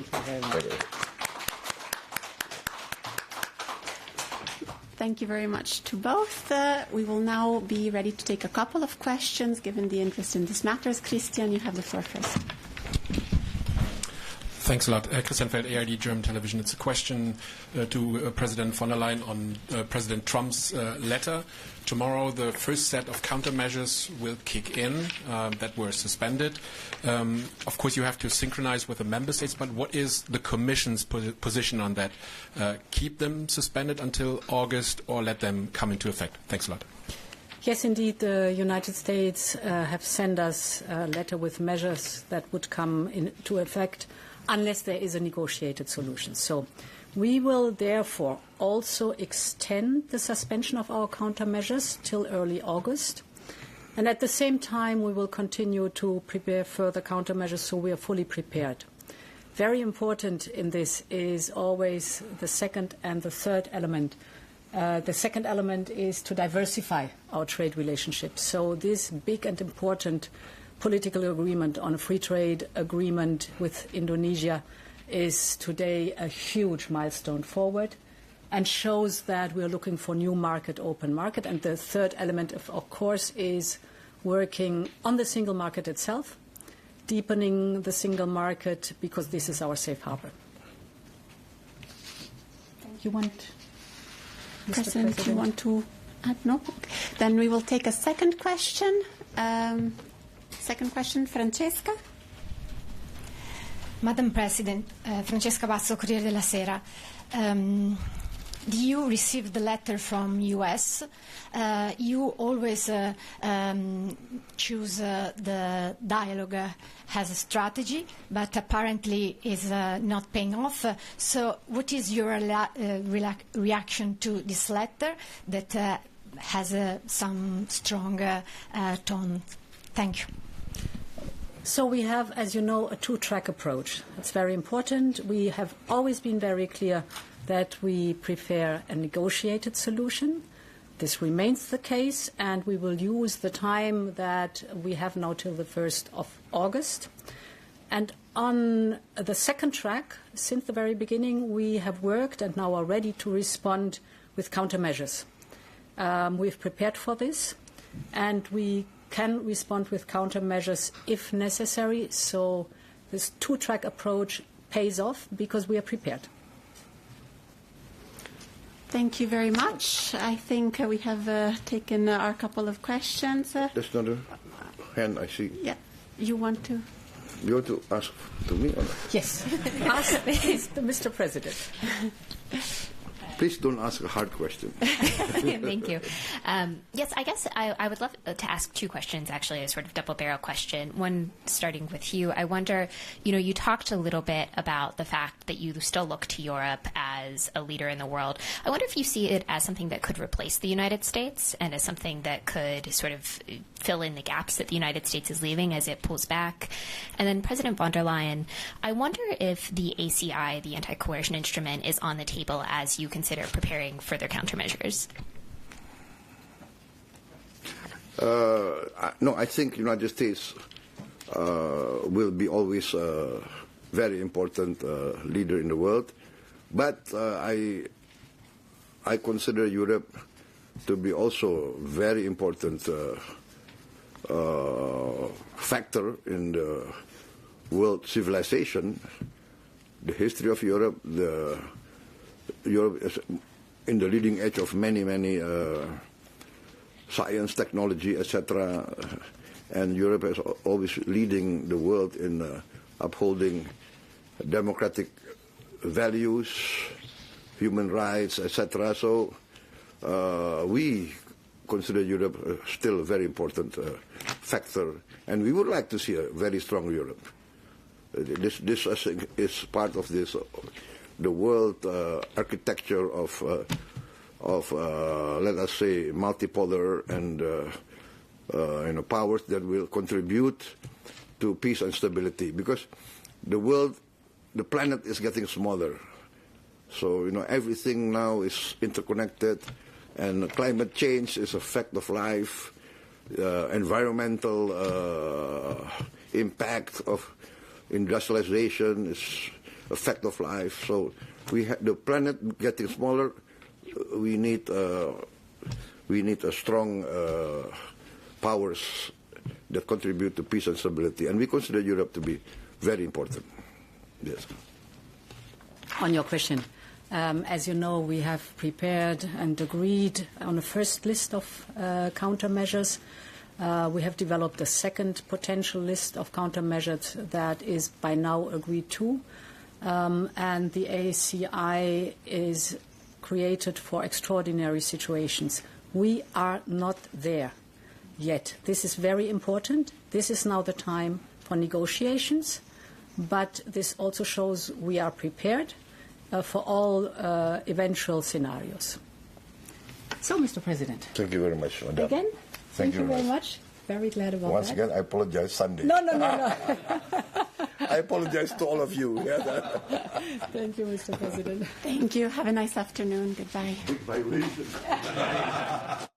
Thank you very much. Thank you very much to both. We will now be ready to take a couple of questions, given the interest in this matters. Christian, you have the floor first. Thanks a lot. Christian Feld, ARD German Television. It's a question to President von der Leyen on President Trump's letter. Tomorrow, the first set of countermeasures will kick in that were suspended. Of course, you have to synchronize with the member states, but what is the Commission's position on that? Keep them suspended until August or let them come into effect? Thanks a lot. Yes, indeed, the United States have sent us a letter with measures that would come into effect unless there is a negotiated solution. So we will therefore also extend the suspension of our countermeasures till early August. And at the same time, we will continue to prepare further countermeasures so we are fully prepared. Very important in this is always the second and the third element. The second element is to diversify our trade relationships. So this big and important political agreement on a free trade agreement with Indonesia is today a huge milestone forward and shows that we are looking for new open market. And the third element, of course, is working on the single market itself, deepening the single market, because this is our safe harbor. You want, President, you want to add? No? Okay. Then we will take a second question. Second question, Francesca. Madam President, Francesca Basso, Corriere della Sera. The EU received the letter from US. You always choose the dialogue as a strategy, but apparently is not paying off. So what is your reaction to this letter that has some strong tone? Thank you. So we have, as you know, a two-track approach. It's very important. We have always been very clear that we prefer a negotiated solution. This remains the case, and we will use the time that we have now till the 1st of August. And on the second track, since the very beginning, we have worked and now are ready to respond with countermeasures. We've prepared for this, and we can respond with countermeasures if necessary. So this two-track approach pays off because we are prepared. Thank you very much. I think we have taken our couple of questions. There's another hand I see. Yeah. You want to? You want to ask to me or not? Yes. Ask Mr. President. Please don't ask a hard question. Thank you. Yes, I guess I would love to ask two questions, actually, a sort of double-barrel question. One starting with you. I wonder, you talked a little bit about the fact that you still look to Europe as a leader in the world. I wonder if you see it as something that could replace the United States and as something that could sort of fill in the gaps that the United States is leaving as it pulls back. And then President von der Leyen, I wonder if the ACI, the anti-coercion instrument, is on the table as you consider preparing further countermeasures. No, I think the United States will be always a very important leader in the world. But I consider Europe to be also a very important factor in the world civilization. The history of Europe, Europe is in the leading edge of many science, technology, etc. And Europe is always leading the world in upholding democratic values, human rights, etc. So we consider Europe still a very important factor, and we would like to see a very strong Europe. This I think, is part of this the world architecture of let us say multipolar and powers that will contribute to peace and stability, because the planet is getting smaller. So everything now is interconnected, and climate change is a fact of life. Environmental impact of industrialization is fact of life. So the planet getting smaller. We need a strong powers that contribute to peace and stability, and we consider Europe to be very important. Yes. On your question, as you know, we have prepared and agreed on a first list of countermeasures. We have developed a second potential list of countermeasures that is by now agreed to, and the ACI is created for extraordinary situations. We are not there yet. This is very important. This is now the time for negotiations, but this also shows we are prepared for all eventual scenarios. So, Mr. President. Thank you very much, Madam. Again, thank you very much. much. Very glad about Once that. again, I apologize Sunday. No. I apologize to all of you. Thank you, Mr. President. Thank you. Have a nice afternoon. Goodbye. Goodbye.